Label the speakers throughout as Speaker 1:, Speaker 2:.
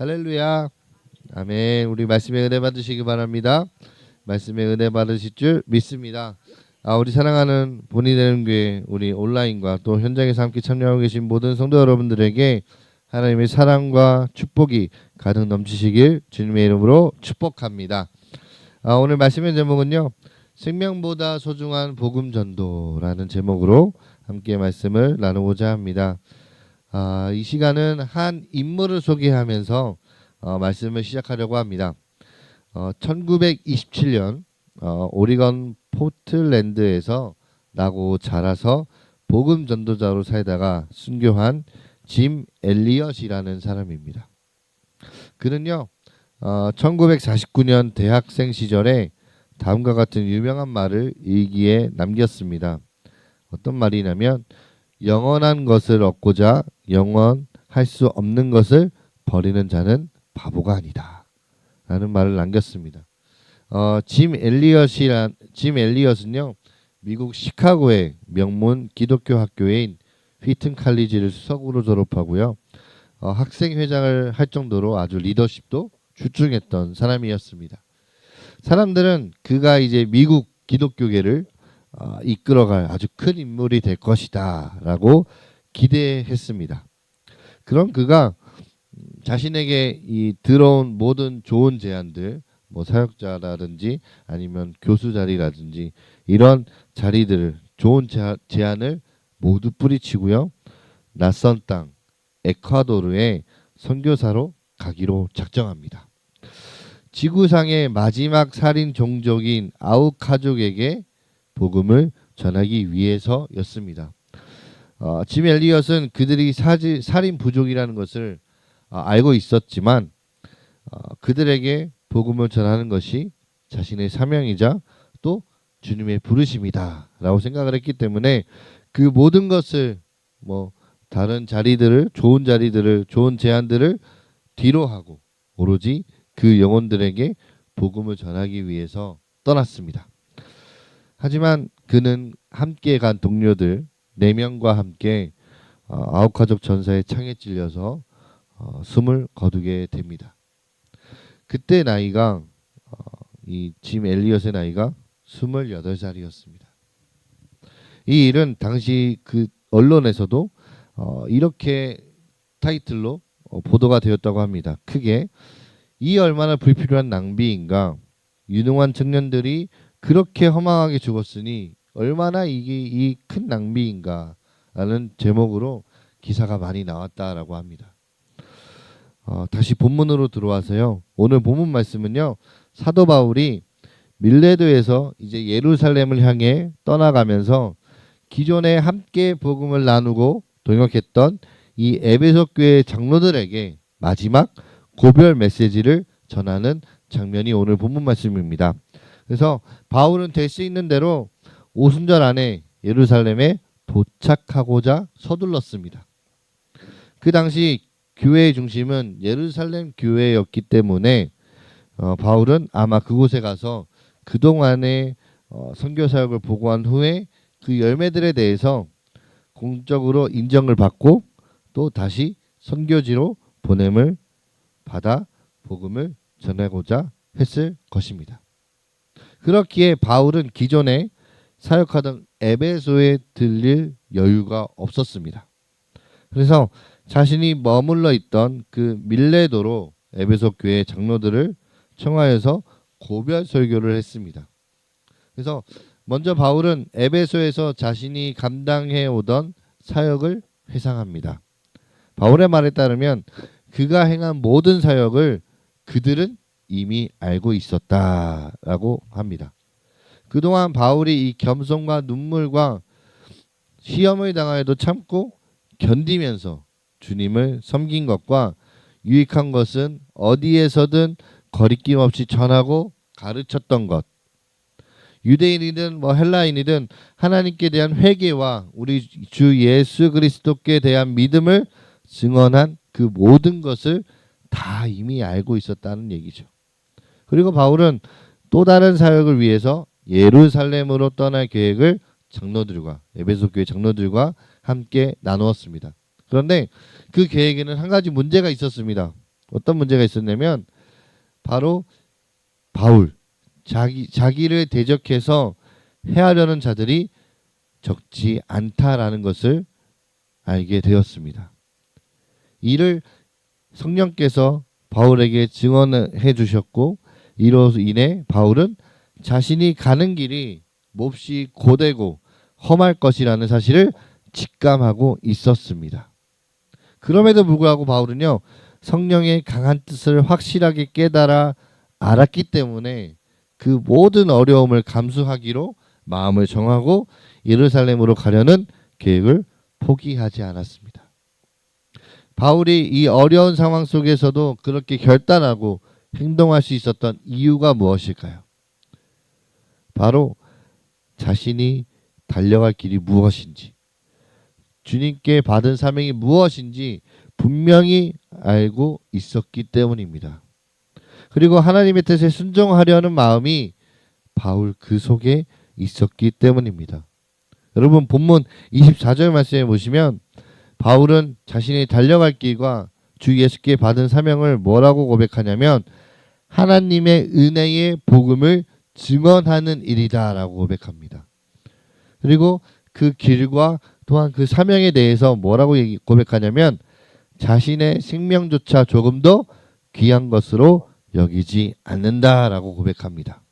Speaker 1: 할렐루야. 아멘. 우리 말씀의 은혜 받으시기 바랍니다. 말씀의 은혜 받으실 줄 믿습니다. 우리 사랑하는 본이 되는 교회 우리 온라인과 또 현장에서 함께 참여하고 계신 모든 성도 여러분들에게 하나님의 사랑과 축복이 가득 넘치시길 주님의 이름으로 축복합니다. 오늘 말씀의 제목은요. 생명보다 소중한 복음 전도라는 제목으로 함께 말씀을 나누고자 합니다. 이 시간은 한 인물을 소개하면서 말씀을 시작하려고 합니다. 1927년 오리건 포틀랜드에서 나고 자라서 복음 전도자로 살다가 순교한 짐 엘리엇이라는 사람입니다. 그는요 1949년 대학생 시절에 다음과 같은 유명한 말을 일기에 남겼습니다. 어떤 말이냐면 영원한 것을 얻고자 영원할 수 없는 것을 버리는 자는 바보가 아니다 라는 말을 남겼습니다. 짐 엘리엇은요 미국 시카고의 명문 기독교 학교인 휘튼 칼리지를 수석으로 졸업하고요 학생회장을 할 정도로 아주 리더십도 출중했던 사람이었습니다. 사람들은 그가 이제 미국 기독교계를 이끌어갈 아주 큰 인물이 될 것이다 라고 기대했습니다. 그럼 그가 자신에게 이 들어온 모든 좋은 제안들, 뭐 사역자라든지 아니면 교수 자리라든지 이런 자리들을 좋은 제안을 모두 뿌리치고요 낯선 땅 에콰도르에 선교사로 가기로 작정합니다. 지구상의 마지막 살인 종족인 아우카족에게 복음을 전하기 위해서였습니다. 짐 엘리엇은 그들이 살인 부족이라는 것을 알고 있었지만 그들에게 복음을 전하는 것이 자신의 사명이자 또 주님의 부르심이다 라고 생각을 했기 때문에 그 모든 것을 뭐 다른 자리들을 좋은 제안들을 뒤로 하고 오로지 그 영혼들에게 복음을 전하기 위해서 떠났습니다. 하지만 그는 함께 간 동료들 4명과 함께 아우카족 전사의 창에 찔려서 숨을 거두게 됩니다. 그때 나이가 이 짐 엘리엇의 나이가 28살이었습니다. 이 일은 당시 그 언론에서도 이렇게 타이틀로 보도가 되었다고 합니다. 크게 이 얼마나 불필요한 낭비인가. 유능한 청년들이 그렇게 허망하게 죽었으니 얼마나 이게 이 큰 낭비인가 라는 제목으로 기사가 많이 나왔다라고 합니다. 다시 본문으로 들어와서요. 오늘 본문 말씀은요. 사도 바울이 밀레도에서 이제 예루살렘을 향해 떠나가면서 기존에 함께 복음을 나누고 동역했던 이 에베소 교회 장로들에게 마지막 고별 메시지를 전하는 장면이 오늘 본문 말씀입니다. 그래서 바울은 될 수 있는 대로 오순절 안에 예루살렘에 도착하고자 서둘렀습니다. 그 당시 교회의 중심은 예루살렘 교회였기 때문에 바울은 아마 그곳에 가서 그동안의 선교 사역을 보고한 후에 그 열매들에 대해서 공적으로 인정을 받고 또 다시 선교지로 보냄을 받아 복음을 전하고자 했을 것입니다. 그렇기에 바울은 기존에 사역하던 에베소에 들릴 여유가 없었습니다. 그래서 자신이 머물러 있던 그 밀레도로 에베소 교회 장로들을 청하여서 고별 설교를 했습니다. 그래서 먼저 바울은 에베소에서 자신이 감당해 오던 사역을 회상합니다. 바울의 말에 따르면 그가 행한 모든 사역을 그들은 이미 알고 있었다라고 합니다. 그동안 바울이 이 겸손과 눈물과 시험을 당하여도 참고 견디면서 주님을 섬긴 것과 유익한 것은 어디에서든 거리낌 없이 전하고 가르쳤던 것. 유대인이든 헬라인이든 하나님께 대한 회개와 우리 주 예수 그리스도께 대한 믿음을 증언한 그 모든 것을 다 이미 알고 있었다는 얘기죠. 그리고 바울은 또 다른 사역을 위해서 예루살렘으로 떠날 계획을 장로들과 에베소 교회 장로들과 함께 나누었습니다. 그런데 그 계획에는 한 가지 문제가 있었습니다. 어떤 문제가 있었냐면 바로 바울 자기를 대적해서 해하려는 자들이 적지 않다라는 것을 알게 되었습니다. 이를 성령께서 바울에게 증언해 주셨고 이로 인해 바울은 자신이 가는 길이 몹시 고되고 험할 것이라는 사실을 직감하고 있었습니다. 그럼에도 불구하고 바울은요, 성령의 강한 뜻을 확실하게 깨달아 알았기 때문에 그 모든 어려움을 감수하기로 마음을 정하고 예루살렘으로 가려는 계획을 포기하지 않았습니다. 바울이 이 어려운 상황 속에서도 그렇게 결단하고 행동할 수 있었던 이유가 무엇일까요? 바로 자신이 달려갈 길이 무엇인지, 주님께 받은 사명이 무엇인지 분명히 알고 있었기 때문입니다. 그리고 하나님의 뜻에 순종하려는 마음이 바울 그 속에 있었기 때문입니다. 여러분 본문 24절 말씀에 보시면 바울은 자신이 달려갈 길과 주 예수께 받은 사명을 뭐라고 고백하냐면 하나님의 은혜의 복음을 증언하는 일이다라고 고백합니다. 그리고 그 길과 또한 그 사명에 대해서 뭐라고 고백하냐면 자신의 생명조차 조금도 귀한 것으로 여기지 않는다라고 고백합니다.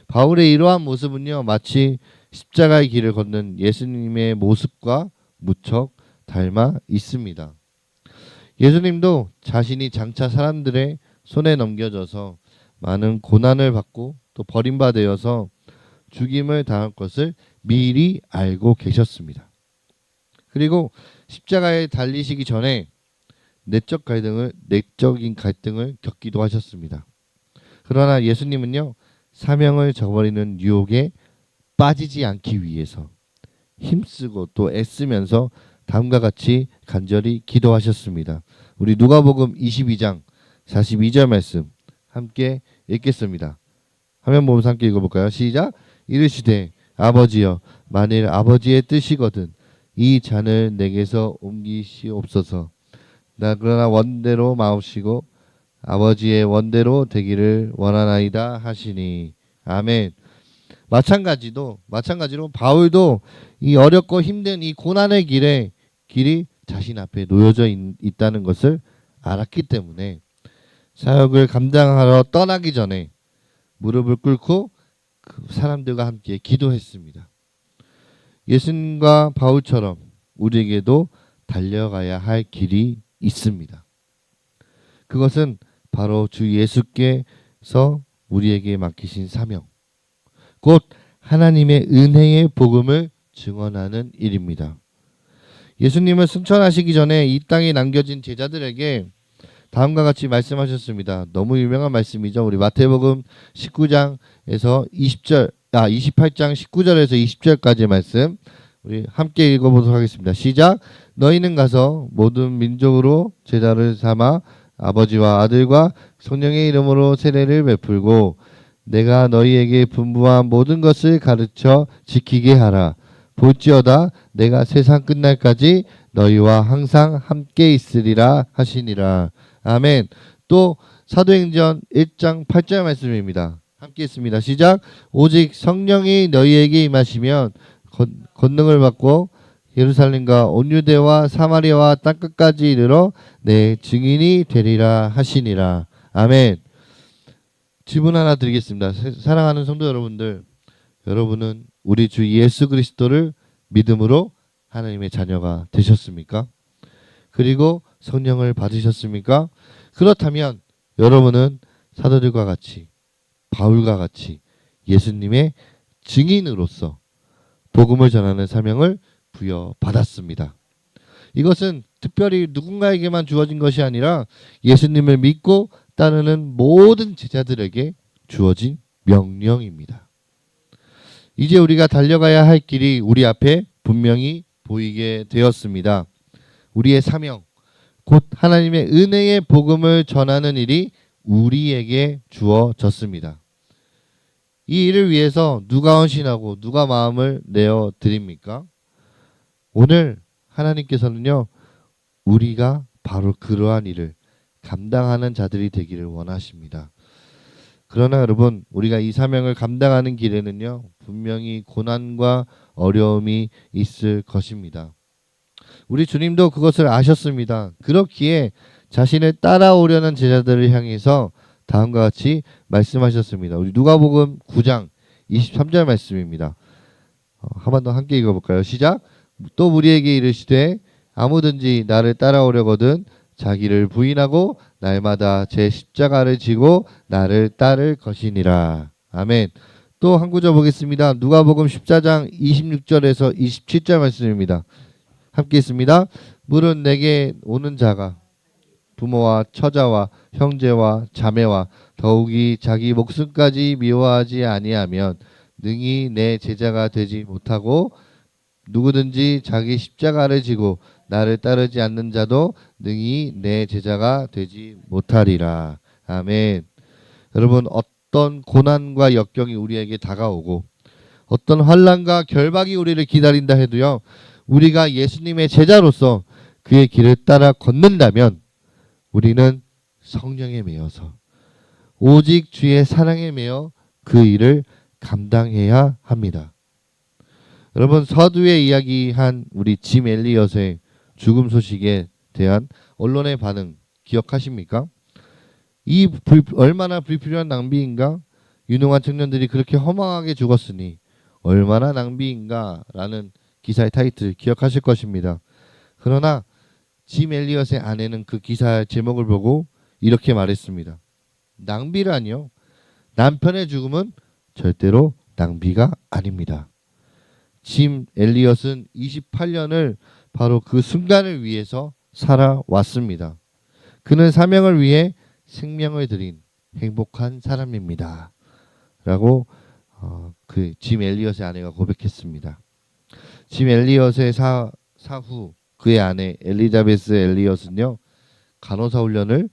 Speaker 1: 바울의 이러한 모습은요, 마치 십자가의 길을 걷는 예수님의 모습과 무척 닮아 있습니다. 예수님도 자신이 장차 사람들의 손에 넘겨져서 많은 고난을 받고 또 버림받아서 죽임을 당할 것을 미리 알고 계셨습니다. 그리고 십자가에 달리시기 전에 내적인 갈등을 겪기도 하셨습니다. 그러나 예수님은요, 사명을 저버리는 유혹에 빠지지 않기 위해서 힘쓰고 또 애쓰면서 다음과 같이 간절히 기도하셨습니다. 우리 누가복음 22장 42절 말씀 함께 읽겠습니다. 화면 보면서 함께 읽어볼까요? 시작. 이르시되 아버지여 만일 아버지의 뜻이거든 이 잔을 내게서 옮기시옵소서. 나 그러나 원대로 마옵시고 아버지의 원대로 되기를 원하나이다 하시니. 아멘. 마찬가지로 바울도 이 어렵고 힘든 이 고난의 길이 자신 앞에 놓여져 있다는 것을 알았기 때문에 사역을 감당하러 떠나기 전에 무릎을 꿇고 그 사람들과 함께 기도했습니다. 예수님과 바울처럼 우리에게도 달려가야 할 길이 있습니다. 그것은 바로 주 예수께서 우리에게 맡기신 사명, 곧 하나님의 은혜의 복음을 증언하는 일입니다. 예수님을 승천하시기 전에 이 땅에 남겨진 제자들에게 다음과 같이 말씀하셨습니다. 너무 유명한 말씀이죠. 우리 마태복음 19장에서 28장 19절에서 20절까지의 말씀 우리 함께 읽어보도록 하겠습니다. 시작. 너희는 가서 모든 민족으로 제자를 삼아 아버지와 아들과 성령의 이름으로 세례를 베풀고 내가 너희에게 분부한 모든 것을 가르쳐 지키게 하라. 볼지어다 내가 세상 끝날까지 너희와 항상 함께 있으리라 하시니라. 아멘. 또 사도행전 1장 8절 말씀입니다. 함께 있습니다. 시작. 오직 성령이 너희에게 임하시면 권능을 받고 예루살렘과 온 유대와 사마리아와 땅끝까지 이르러 내 증인이 되리라 하시니라. 아멘. 질문 하나 드리겠습니다. 사랑하는 성도 여러분들, 여러분은 우리 주 예수 그리스도를 믿음으로 하나님의 자녀가 되셨습니까? 그리고 성령을 받으셨습니까? 그렇다면 여러분은 사도들과 같이 바울과 같이 예수님의 증인으로서 복음을 전하는 사명을 부여받았습니다. 이것은 특별히 누군가에게만 주어진 것이 아니라 예수님을 믿고 따르는 모든 제자들에게 주어진 명령입니다. 이제 우리가 달려가야 할 길이 우리 앞에 분명히 보이게 되었습니다. 우리의 사명, 곧 하나님의 은혜의 복음을 전하는 일이 우리에게 주어졌습니다. 이 일을 위해서 누가 헌신하고 누가 마음을 내어 드립니까? 오늘 하나님께서는요, 우리가 바로 그러한 일을 감당하는 자들이 되기를 원하십니다. 그러나 여러분, 우리가 이 사명을 감당하는 길에는요, 분명히 고난과 어려움이 있을 것입니다. 우리 주님도 그것을 아셨습니다. 그렇기에 자신을 따라오려는 제자들을 향해서 다음과 같이 말씀하셨습니다. 우리 누가복음 9장 23절 말씀입니다. 한 번 더 함께 읽어볼까요? 시작. 또 우리에게 이르시되 아무든지 나를 따라오려거든 자기를 부인하고 날마다 제 십자가를 지고 나를 따를 것이니라. 아멘. 또 한 구절 보겠습니다. 누가복음 14장 26절에서 27절 말씀입니다. 함께 있습니다. 물은 내게 오는 자가 부모와 처자와 형제와 자매와 더욱이 자기 목숨까지 미워하지 아니하면 능히 내 제자가 되지 못하고 누구든지 자기 십자가를 지고 나를 따르지 않는 자도 능히 내 제자가 되지 못하리라. 아멘. 여러분, 어떤 고난과 역경이 우리에게 다가오고 어떤 환난과 결박이 우리를 기다린다 해도요, 우리가 예수님의 제자로서 그의 길을 따라 걷는다면 우리는 성령에 매여서 오직 주의 사랑에 매여 그 일을 감당해야 합니다. 여러분, 서두에 이야기한 우리 짐 엘리엇의 죽음 소식에 대한 언론의 반응 기억하십니까? 얼마나 불필요한 낭비인가? 유능한 청년들이 그렇게 허망하게 죽었으니 얼마나 낭비인가라는 기사의 타이틀 기억하실 것입니다. 그러나 짐 엘리엇의 아내는 그 기사 제목을 보고 이렇게 말했습니다. 낭비라니요? 남편의 죽음은 절대로 낭비가 아닙니다. 짐 엘리엇은 28년을 바로 그 순간을 위해서 살아왔습니다. 그는 사명을 위해 생명을 드린 행복한 사람입니다. 라고 그 짐 엘리엇의 아내가 고백했습니다. 짐 엘리엇의 사후 그의 아내 엘리자베스 엘리엇은요, 간호사 훈련을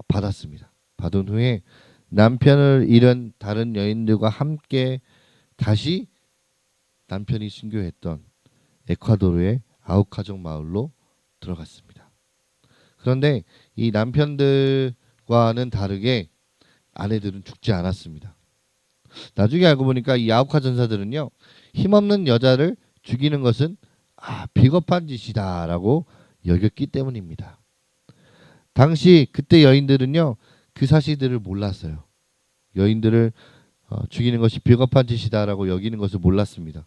Speaker 1: 받았습니다. 받은 후에 남편을 잃은 다른 여인들과 함께 다시 남편이 순교했던 에콰도르의 아우카족 마을로 들어갔습니다. 그런데 이 남편들과는 다르게 아내들은 죽지 않았습니다. 나중에 알고 보니까 이 아우카 전사들은요, 힘없는 여자를 죽이는 것은 비겁한 짓이다라고 여겼기 때문입니다. 당시 그때 여인들은요, 그 사실들을 몰랐어요. 여인들을 죽이는 것이 비겁한 짓이다라고 여기는 것을 몰랐습니다.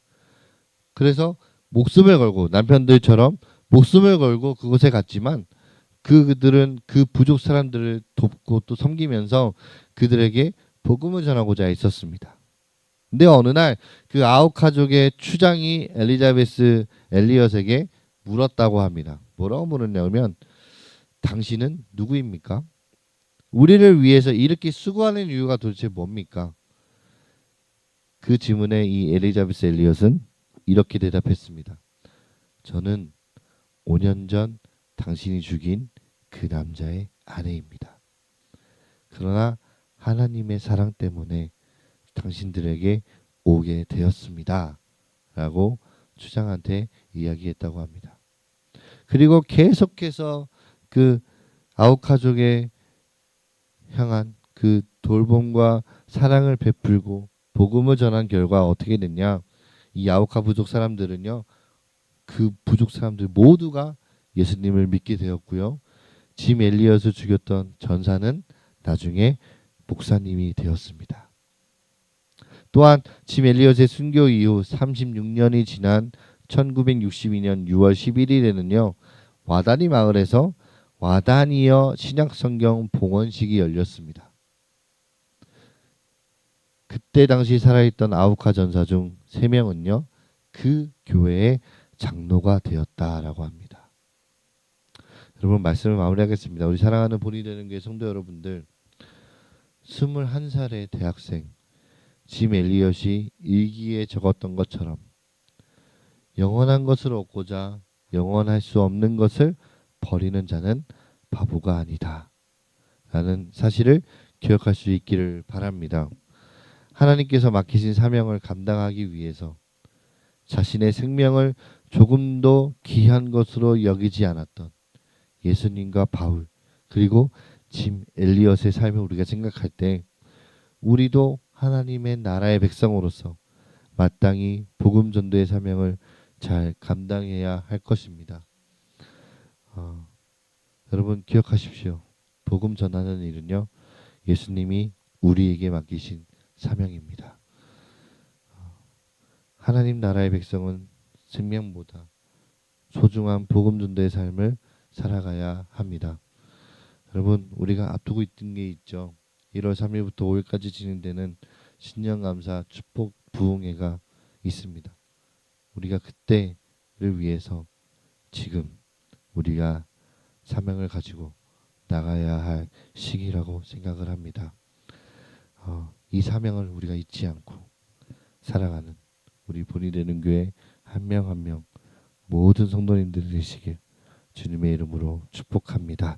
Speaker 1: 그래서 목숨을 걸고 남편들처럼 목숨을 걸고 그곳에 갔지만 그들은 그 부족 사람들을 돕고 또 섬기면서 그들에게 복음을 전하고자 했었습니다. 근데 어느 날 그 아우카족의 추장이 엘리자베스 엘리엇에게 물었다고 합니다. 뭐라고 물었냐면, 당신은 누구입니까? 우리를 위해서 이렇게 수고하는 이유가 도대체 뭡니까? 그 질문에 이 엘리자베스 엘리엇은 이렇게 대답했습니다. 저는 5년 전 당신이 죽인 그 남자의 아내입니다. 그러나 하나님의 사랑 때문에 당신들에게 오게 되었습니다. 라고 추장한테 이야기했다고 합니다. 그리고 계속해서 그 아우카족에 향한 그 돌봄과 사랑을 베풀고 복음을 전한 결과 어떻게 됐냐? 이 아우카 부족 사람들은요, 그 부족 사람들 모두가 예수님을 믿게 되었고요. 짐 엘리엇을 죽였던 전사는 나중에 목사님이 되었습니다. 또한 짐 엘리엇의 순교 이후 36년이 지난 1962년 6월 11일에는요. 와다니 마을에서 와다니어 신약성경 봉헌식이 열렸습니다. 그때 당시 살아있던 아우카 전사 중 3명은요. 그 교회의 장로가 되었다라고 합니다. 여러분, 말씀을 마무리하겠습니다. 우리 사랑하는 본이 되는 교회 성도 여러분들, 21살의 대학생 짐 엘리엇이 일기에 적었던 것처럼 영원한 것을 얻고자 영원할 수 없는 것을 버리는 자는 바보가 아니다 라는 사실을 기억할 수 있기를 바랍니다. 하나님께서 맡기신 사명을 감당하기 위해서 자신의 생명을 조금도 귀한 것으로 여기지 않았던 예수님과 바울, 그리고 짐 엘리엇의 삶을 우리가 생각할 때 우리도 하나님의 나라의 백성으로서 마땅히 복음 전도의 사명을 잘 감당해야 할 것입니다. 어, 여러분 기억하십시오. 복음 전하는 일은요, 예수님이 우리에게 맡기신 사명입니다. 하나님 나라의 백성은 생명보다 소중한 복음 전도의 삶을 살아가야 합니다. 여러분, 우리가 앞두고 있던 게 있죠. 1월 3일부터 5일까지 진행되는 신년감사 축복 부흥회가 있습니다. 우리가 그때를 위해서 지금 우리가 사명을 가지고 나가야 할 시기라고 생각을 합니다. 이 사명을 우리가 잊지 않고 살아가는 우리 본이 되는 교회 한 명 한 명 모든 성도님들 되시길 주님의 이름으로 축복합니다.